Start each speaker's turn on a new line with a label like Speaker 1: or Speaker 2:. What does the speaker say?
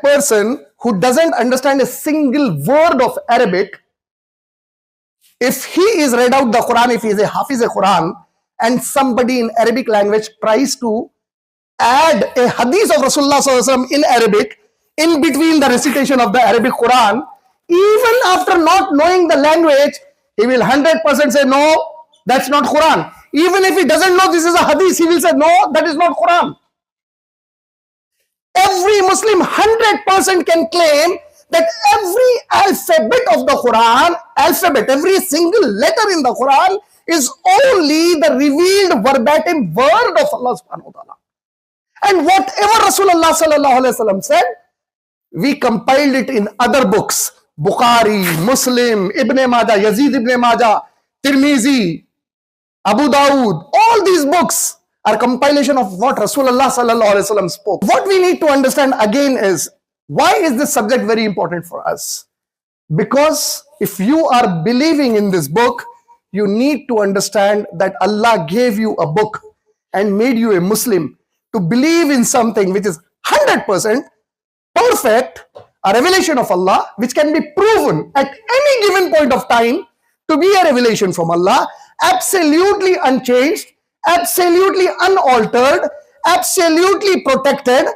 Speaker 1: person who doesn't understand a single word of Arabic, if he is read out the Quran, if he is a Hafiz a Quran, and somebody in Arabic language tries to add a hadith of Rasulullah SAW in Arabic in between the recitation of the Arabic Quran, even after not knowing the language, he will 100% say, no, that's not Quran. Even if he doesn't know this is a hadith, he will say, no, that is not Quran. Every Muslim 100% can claim that every alphabet of the Quran, every single letter in the Quran is only the revealed verbatim word of Allah subhanahu wa ta'ala. And whatever Rasulullah sallallahu alaihi wasallam said, we compiled it in other books. Bukhari, Muslim, Ibn Majah, Yazid Ibn Majah, Tirmizi, Abu Dawud, all these books are compilation of what Rasulullah sallallahu alaihi wasallam spoke. What we need to understand again is, why is this subject very important for us? Because if you are believing in this book, you need to understand that Allah gave you a book and made you a Muslim to believe in something which is 100% perfect, a revelation of Allah, which can be proven at any given point of time to be a revelation from Allah, absolutely unchanged, absolutely unaltered, absolutely protected,